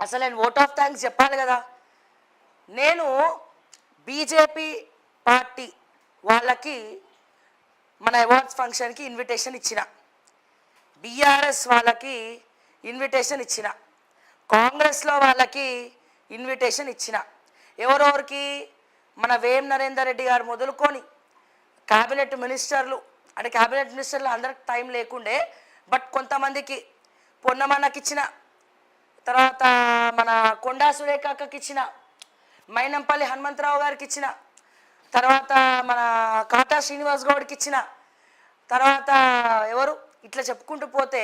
అసలు నేను vote of thanks చెప్పాలి కదా. నేను బీజేపీ పార్టీ వాళ్ళకి మన అవార్డ్స్ ఫంక్షన్కి ఇన్విటేషన్ ఇచ్చిన, బీఆర్ఎస్ వాళ్ళకి ఇన్విటేషన్ ఇచ్చిన, కాంగ్రెస్లో వాళ్ళకి ఇన్విటేషన్ ఇచ్చిన. ఎవరెవరికి? మన వేం నరేందర్ రెడ్డి గారు మొదలుకొని క్యాబినెట్ మినిస్టర్లు, అంటే క్యాబినెట్ మినిస్టర్లు అందరికి టైం లేకుండే, బట్ కొంతమందికి పొన్నమన్నకి ఇచ్చిన, తర్వాత మన కొండా సురేఖకి ఇచ్చిన, మైనంపల్లి హనుమంతరావు గారికి ఇచ్చిన, తర్వాత మన కాటా శ్రీనివాస్ గౌడ్కి ఇచ్చిన, తర్వాత ఎవరు ఇట్లా చెప్పుకుంటూ పోతే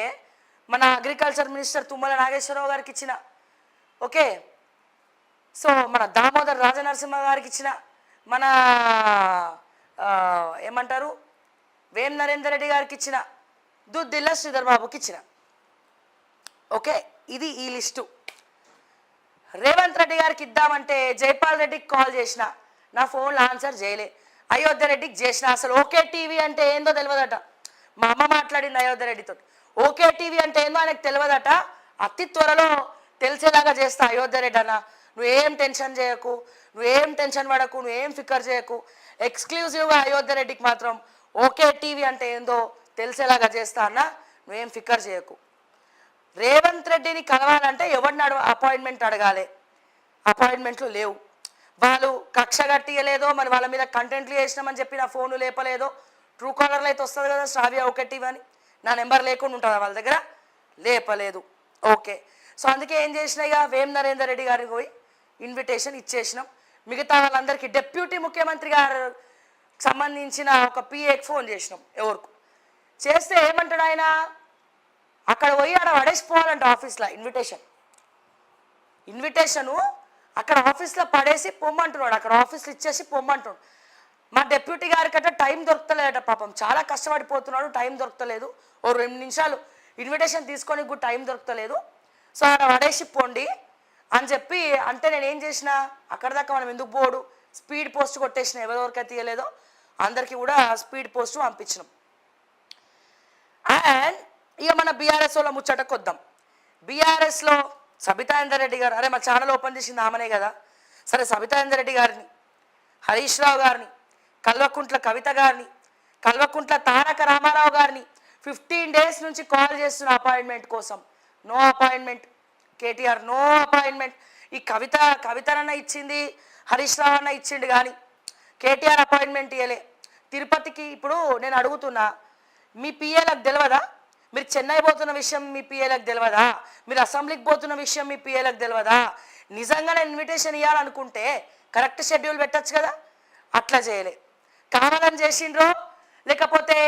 మన అగ్రికల్చర్ మినిస్టర్ తుమ్మల నాగేశ్వరరావు గారికి ఇచ్చిన, ఓకే. సో మన దామోదర్ రాజనరసింహ గారికి ఇచ్చిన, మన ఏమంటారు వేం నరేందర్ రెడ్డి గారికి ఇచ్చిన, దుద్దిల్ల శ్రీధర్ బాబుకి ఇచ్చిన. ఓకే, ఇది ఈ లిస్టు. రేవంత్ రెడ్డి గారికి ఇద్దామంటే జైపాల్ రెడ్డికి కాల్ చేసిన, నా ఫోన్లో ఆన్సర్ చేయలే. అయోధ్య రెడ్డికి చేసిన, అసలు ఓకే టీవీ అంటే ఏందో తెలియదట. మా అమ్మ మాట్లాడింది అయోధ్య రెడ్డితో, ఓకే టీవీ అంటే ఏందో ఆయనకు తెలియదట. అతి త్వరలో తెలిసేలాగా చేస్తా అయోధ్య రెడ్డి అన్న, నువ్వేం టెన్షన్ చేయకు, నువ్వేం టెన్షన్ పడకు, నువ్వేం ఫికర్ చేయకు. ఎక్స్క్లూజివ్గా అయోధ్య రెడ్డికి మాత్రం ఓకే టీవీ అంటే ఏందో తెలిసేలాగా చేస్తా అన్న, నువ్వేం ఫికర్ చేయకు. రేవంత్ రెడ్డిని కలవాలంటే ఎవరిని అపాయింట్మెంట్ అడగాలి, అపాయింట్మెంట్లు లేవు. వాళ్ళు కక్ష కట్టియలేదో, మరి వాళ్ళ మీద కంటెంట్లు చేసినామని చెప్పి నా ఫోను లేపలేదో. ట్రూ కాలర్లో అయితే వస్తుంది కదా శ్రావ్య ఓకే టీవీ అని, నా నెంబర్ లేకుండా ఉంటుందా వాళ్ళ దగ్గర? లేపలేదు. ఓకే, సో అందుకే ఏం చేసినా, ఇక వేం నరేందర్ రెడ్డి గారికి పోయి ఇన్విటేషన్ ఇచ్చేసినాం. మిగతా వాళ్ళందరికీ డిప్యూటీ ముఖ్యమంత్రి గారు సంబంధించిన ఒక పిఏకి ఫోన్ చేసినాం. ఎవరికి చేస్తే ఏమంటాడు ఆయన, అక్కడ పోయి ఆడ పడేసిపోవాలంట ఆఫీస్లో ఇన్విటేషను అక్కడ ఆఫీస్లో పడేసి పొమ్మంటున్నాడు, అక్కడ ఆఫీస్లో ఇచ్చేసి పొమ్మంటున్నాడు. మా డిప్యూటీ గారికట టైం దొరకలేదట, పాపం చాలా కష్టపడిపోతున్నాడు, టైం దొరకలేదు. ఓ 2 నిమిషాలు ఇన్విటేషన్ తీసుకొని కూడా టైం దొరకలేదు. సో ఆడ పడేసి పోండి అని చెప్పి అంటే నేనేం చేసిన, అక్కడ దాకా మనం ఎందుకు పోడు, స్పీడ్ పోస్ట్ కొట్టేసిన, ఎవరెవరికైతే తీయలేదో అందరికీ కూడా స్పీడ్ పోస్ట్ పంపించినాం. అండ్ ఇక మన బీఆర్ఎస్ వాళ్ళ ముచ్చటకు వద్దాం. బీఆర్ఎస్లో సబితాందర్ రెడ్డి గారు, అరే మా ఛానల్ ఓపెన్ చేసింది ఆమెనే కదా, సరే సబితాందర్ రెడ్డి గారిని, హరీష్ రావు గారిని, కల్వకుంట్ల కవిత గారిని, కల్వకుంట్ల తారక రామారావు గారిని 15 డేస్ నుంచి కాల్ చేస్తున్న అపాయింట్మెంట్ కోసం. No appointment. KTR no appointment. ఈ కవితనన్న ఇచ్చింది, హరీష్ రావు అన్న ఇచ్చిండు, కానీ కేటీఆర్ అపాయింట్మెంట్ ఇవ్వలే. తిరుపతికి ఇప్పుడు నేను అడుగుతున్నా, మీ పిఏలకు తెలియదా? మీరు చెన్నై పోతున్న విషయం మీ పిఏలకు తెలియదా? మీరు అసెంబ్లీకి పోతున్న విషయం మీ పిఏలకు తెలియదా? నిజంగానే ఇన్విటేషన్ ఇవ్వాలనుకుంటే కరెక్ట్ షెడ్యూల్ పెట్టచ్చు కదా, అట్లా చేయలే. కావాలని చేసిండ్రో లేకపోతే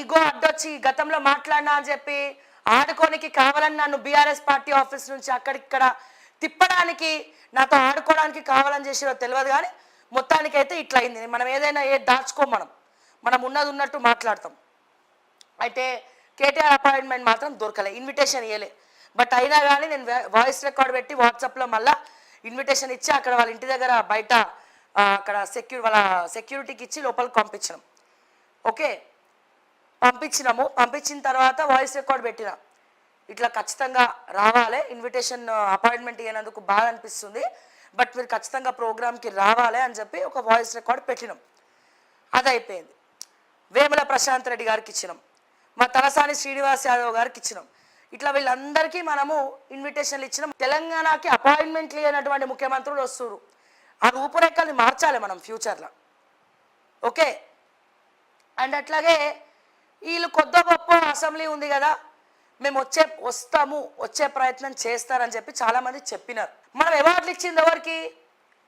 ఈగో అడ్డొచ్చి గతంలో మాట్లాడినా అని చెప్పి ఆడుకోనికి కావాలని నన్ను బీఆర్ఎస్ పార్టీ ఆఫీస్ నుంచి అక్కడిక్కడ తిప్పడానికి, నాతో ఆడుకోవడానికి కావాలని చేసిరో తెలియదు, కానీ మొత్తానికైతే ఇట్లా అయింది. మనం ఏదైనా దాచుకోం, మనం ఉన్నది ఉన్నట్టు మాట్లాడతాం. అయితే కేటీఆర్ అపాయింట్మెంట్ మాత్రం దొరకలే, ఇన్విటేషన్ ఇవ్వలే. బట్ అయినా కానీ నేను వాయిస్ రికార్డ్ పెట్టి వాట్సాప్లో మళ్ళీ ఇన్విటేషన్ ఇచ్చి అక్కడ వాళ్ళ ఇంటి దగ్గర బయట అక్కడ వాళ్ళ సెక్యూరిటీకి ఇచ్చి లోపలికి పంపించినాం. ఓకే, పంపించిన తర్వాత వాయిస్ రికార్డ్ పెట్టిన, ఇట్లా ఖచ్చితంగా రావాలి, ఇన్విటేషన్ అపాయింట్మెంట్ ఇవ్వనందుకు బాధ అనిపిస్తుంది, బట్ మీరు ఖచ్చితంగా ప్రోగ్రామ్కి రావాలి అని చెప్పి ఒక వాయిస్ రికార్డ్ పెట్టినాం. అది అయిపోయింది. వేముల ప్రశాంత్ రెడ్డి గారికి ఇచ్చినాం, మా తలసాని శ్రీనివాస్ యాదవ్ గారికి ఇచ్చినాం. ఇట్లా వీళ్ళందరికీ మనము ఇన్విటేషన్లు ఇచ్చినాం. తెలంగాణకి అపాయింట్మెంట్లు ఇవ్వనటువంటి ముఖ్యమంత్రులు వస్తున్నారు. ఆ రూపురేఖల్ని మార్చాలి మనం ఫ్యూచర్లో. ఓకే, అండ్ అట్లాగే వీళ్ళు కొద్ది గొప్ప అసెంబ్లీ ఉంది కదా, మేము వచ్చే ప్రయత్నం చేస్తారని చెప్పి చాలామంది చెప్పినారు. మనం అవార్డులు ఇచ్చింది ఎవరికి?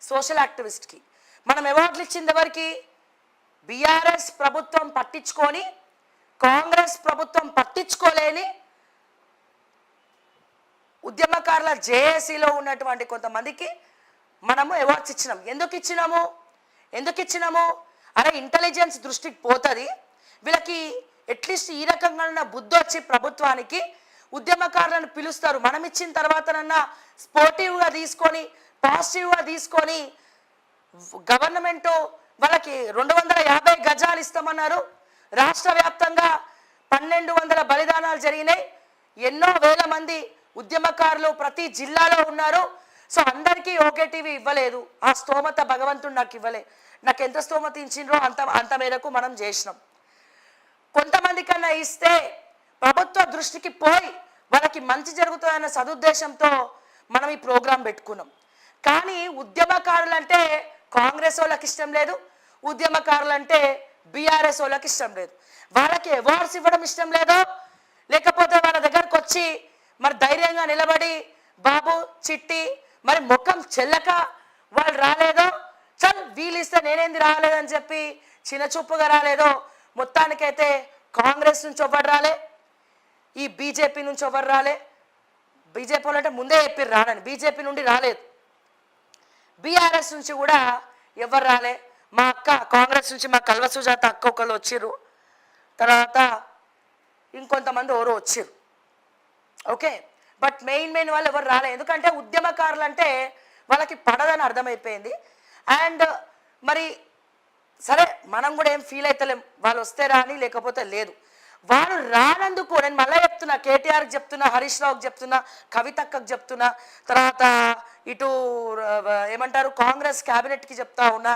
సోషల్ యాక్టివిస్ట్కి. మనం అవార్డులు ఇచ్చింది ఎవరికి? బీఆర్ఎస్ ప్రభుత్వం పట్టించుకొని, కాంగ్రెస్ ప్రభుత్వం పట్టించుకోలేని ఉద్యమకారుల జేఏసీలో ఉన్నటువంటి కొంతమందికి మనము అవార్డ్స్ ఇచ్చినాం. ఎందుకు ఇచ్చినాము? అరే ఇంటెలిజెన్స్ దృష్టికి పోతుంది, వీళ్ళకి అట్లీస్ట్ ఈ రకంగా బుద్ధి వచ్చి ప్రభుత్వానికి ఉద్యమకారులను పిలుస్తారు. మనం ఇచ్చిన తర్వాతనన్నా స్పోర్టివ్గా తీసుకొని, పాజిటివ్గా తీసుకొని, గవర్నమెంట్ వాళ్ళకి 250 గజాలు ఇస్తామన్నారు. రాష్ట్ర వ్యాప్తంగా 1200 బలిదానాలు జరిగినాయి. ఎన్నో వేల మంది ఉద్యమకారులు ప్రతి జిల్లాలో ఉన్నారు. సో అందరికీ ఓకే టీవీ ఇవ్వలేదు. ఆ స్తోమత భగవంతుడు నాకు ఇవ్వలే. నాకు ఎంత స్తోమత ఇచ్చిండ్రో అంత మేరకు మనం చేసినాం. కొంతమంది కన్నా ఇస్తే ప్రభుత్వ దృష్టికి పోయి వాళ్ళకి మంచి జరుగుతుందన్న సదుద్దేశంతో మనం ఈ ప్రోగ్రాం పెట్టుకున్నాం. కానీ ఉద్యమకారులు అంటే కాంగ్రెస్ వాళ్ళకి ఇష్టం లేదు, ఉద్యమకారులు అంటే బీఆర్ఎస్ వాళ్ళకి ఇష్టం లేదు. వాళ్ళకి అవార్డ్స్ ఇవ్వడం ఇష్టం లేదో, లేకపోతే వాళ్ళ దగ్గరకు వచ్చి మరి ధైర్యంగా నిలబడి బాబు చిట్టి మరి ముఖం చెల్లక వాళ్ళు రాలేదో, చల్ వీళ్ళు ఇస్తే నేనేంది రాలేదని చెప్పి చిన్నచూపుగా రాలేదో. మొత్తానికైతే కాంగ్రెస్ నుంచి ఎవరు రాలే, ఈ బీజేపీ నుంచి ఎవరు రాలే. బీజేపీ వాళ్ళు అంటే ముందే చెప్పారు రానని, బీజేపీ నుండి రాలేదు. బీఆర్ఎస్ నుంచి కూడా ఎవరు రాలే. మా అక్క కాంగ్రెస్ నుంచి మా కల్వ సుజాత అక్క ఒకళ్ళు వచ్చిర్రు, తర్వాత ఇంకొంతమంది ఎవరో వచ్చిర్రు. ఓకే, బట్ మెయిన్ వాళ్ళు ఎవరు రాలే. ఎందుకంటే ఉద్యమకారులు అంటే వాళ్ళకి పడదని అర్థమైపోయింది. అండ్ మరి సరే మనం కూడా ఏం ఫీల్ అవుతలేం, వాళ్ళు వస్తే రాని లేకపోతే లేదు. వారు రానందుకు నేను మళ్ళీ చెప్తున్నా, కేటీఆర్కి చెప్తున్నా, హరీష్ రావుకి చెప్తున్నా, కవితక్కకి చెప్తున్నా, తర్వాత ఇటు ఏమంటారు కాంగ్రెస్ క్యాబినెట్కి చెప్తా ఉన్నా,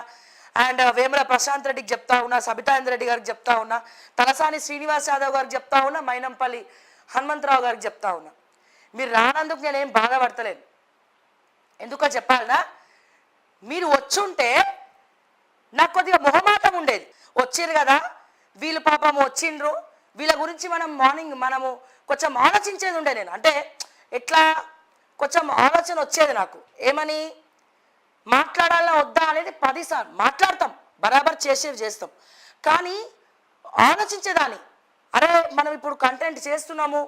అండ్ వేముల ప్రశాంత్ రెడ్డికి చెప్తా ఉన్నా, సబితాంద్ర రెడ్డి గారికి చెప్తా ఉన్నా, తలసాని శ్రీనివాస్ యాదవ్ గారికి చెప్తా ఉన్నా, మైనంపల్లి హనుమంతరావు గారికి చెప్తా ఉన్నా. మీరు రానందుకు నేనేం బాధపడతలేను. ఎందుకో చెప్పాలనా, మీరు వచ్చుంటే నాకు కొద్దిగా మొహమాటం ఉండేది. వచ్చిర్రు కదా వీళ్ళు పాపం వచ్చిండ్రు, వీళ్ళ గురించి మనము కొంచెం ఆలోచించేది ఉండే. నేను అంటే ఎట్లా కొంచెం ఆలోచన వచ్చేది నాకు, ఏమని మాట్లాడాలా వద్దా అనేది 10 సార్లు మాట్లాడతాం, బరాబర్ చేస్తాం. కానీ ఆలోచించేదాన్ని, అరే మనం ఇప్పుడు కంటెంట్ చేస్తున్నాము,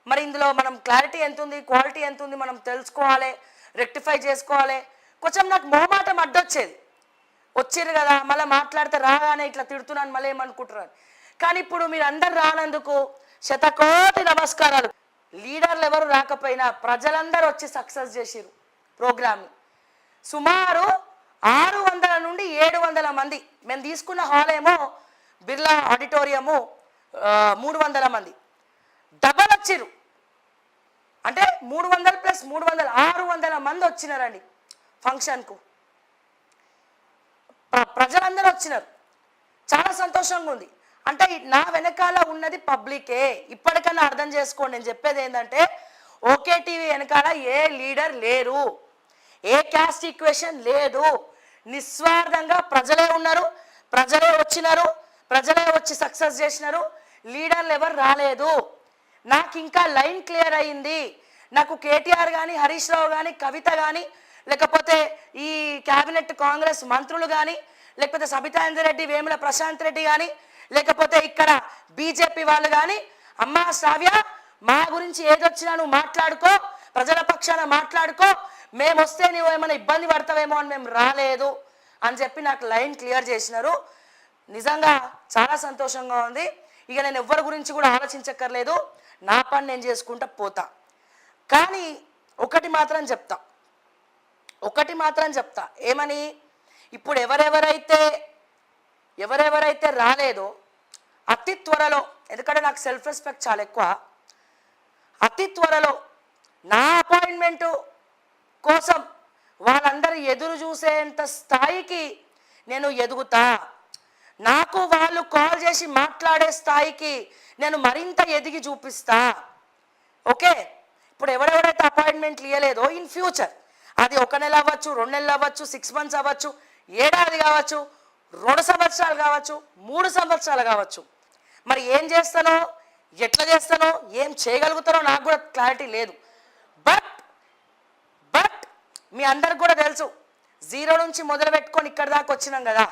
మరి ఇందులో మనం క్లారిటీ ఎంత ఉంది, క్వాలిటీ ఎంత ఉంది, మనం తెలుసుకోవాలి, రెక్టిఫై చేసుకోవాలి. కొంచెం నాకు మొహమాటం అడ్డొచ్చేది. వచ్చిర్రు కదా మళ్ళీ మాట్లాడితే రాగానే ఇట్లా తిడుతున్నాను మళ్ళీ ఏమనుకుంటున్నాను. కానీ ఇప్పుడు మీరు అందరు రానందుకు శతకోటి నమస్కారాలు. లీడర్లు ఎవరు రాకపోయినా ప్రజలందరూ వచ్చి సక్సెస్ చేసిరు ప్రోగ్రామ్ని. సుమారు 600 నుండి 700 మంది. మేము తీసుకున్న హాల్ ఏమో బిర్లా ఆడిటోరియము 300 మంది, డబల్ వచ్చిరు. అంటే 300 + 300 600 మంది వచ్చినారండి ఫంక్షన్కు. ప్రజలందరూ వచ్చినారు, చాలా సంతోషంగా ఉంది. అంటే నా వెనకాల ఉన్నది పబ్లికే. ఇప్పటికన్నా అర్థం చేసుకోండి. నేను చెప్పేది ఏంటంటే ఓకే టీవీ వెనకాల ఏ లీడర్ లేరు, ఏ క్యాస్ట్ ఈక్వేషన్ లేదు. నిస్వార్థంగా ప్రజలే ఉన్నారు, ప్రజలే వచ్చినారు, ప్రజలే వచ్చి సక్సెస్ చేసినారు. లీడర్లు ఎవరు రాలేదు. నాకు ఇంకా లైన్ క్లియర్ అయ్యింది. నాకు కేటీఆర్ కానీ, హరీష్ రావు కానీ, కవిత కానీ, లేకపోతే ఈ క్యాబినెట్ కాంగ్రెస్ మంత్రులు కానీ, లేకపోతే సబితాంద్ర రెడ్డి, వేముల ప్రశాంత్ రెడ్డి కానీ, లేకపోతే ఇక్కడ బీజేపీ వాళ్ళు కానీ, అమ్మా శ్రావ్య మా గురించి ఏదొచ్చినా నువ్వు మాట్లాడుకో, ప్రజల పక్షాన మాట్లాడుకో, మేము వస్తే నువ్వు ఏమైనా ఇబ్బంది పడతావేమో అని మేము రాలేదు అని చెప్పి నాకు లైన్ క్లియర్ చేసినారు. నిజంగా చాలా సంతోషంగా ఉంది. ఇక నేను ఎవరి గురించి కూడా ఆలోచించక్కర్లేదు, నా పని నేను చేసుకుంటా పోతా. కానీ ఒకటి మాత్రం చెప్తా, ఏమని, ఇప్పుడు ఎవరెవరైతే రాలేదో అతి త్వరలో, ఎందుకంటే నాకు సెల్ఫ్ రెస్పెక్ట్ చాలా ఎక్కువ, అతి త్వరలో నా అపాయింట్మెంటు కోసం వాళ్ళందరూ ఎదురు చూసేంత స్థాయికి నేను ఎదుగుతా. నాకు వాళ్ళు కాల్ చేసి మాట్లాడే స్థాయికి నేను మరింత ఎదిగి చూపిస్తా. ఓకే, ఇప్పుడు ఎవరెవరైతే అపాయింట్మెంట్లు ఇవ్వలేదో ఇన్ ఫ్యూచర్, అది 1 నెల అవ్వచ్చు, 2 నెలలు అవ్వచ్చు, 6 months అవ్వచ్చు, ఏడాది కావచ్చు, 2 సంవత్సరాలు కావచ్చు, 3 సంవత్సరాలు కావచ్చు, మరి ఏం చేస్తానో, ఎట్లా చేస్తానో, ఏం చేయగలుగుతానో నాకు కూడా క్లారిటీ లేదు. బట్ మీ అందరికి కూడా తెలుసు, 0 నుంచి మొదలు పెట్టుకొని ఇక్కడ దాకా వచ్చినాం కదా.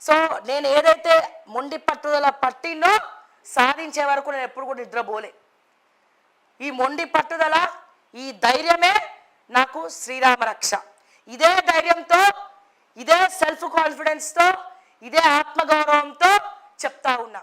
సో నేను ఏదైతే మొండి పట్టుదల పట్టినో సాధించే వరకు నేను ఎప్పుడు కూడా నిద్రపోలే. ఈ మొండి పట్టుదల, ఈ ధైర్యమే నాకు శ్రీరామ రక్ష. ఇదే ధైర్యంతో, ఇదే సెల్ఫ్ కాన్ఫిడెన్స్తో, ఇదే ఆత్మగౌరవంతో చెప్తా ఉన్నా.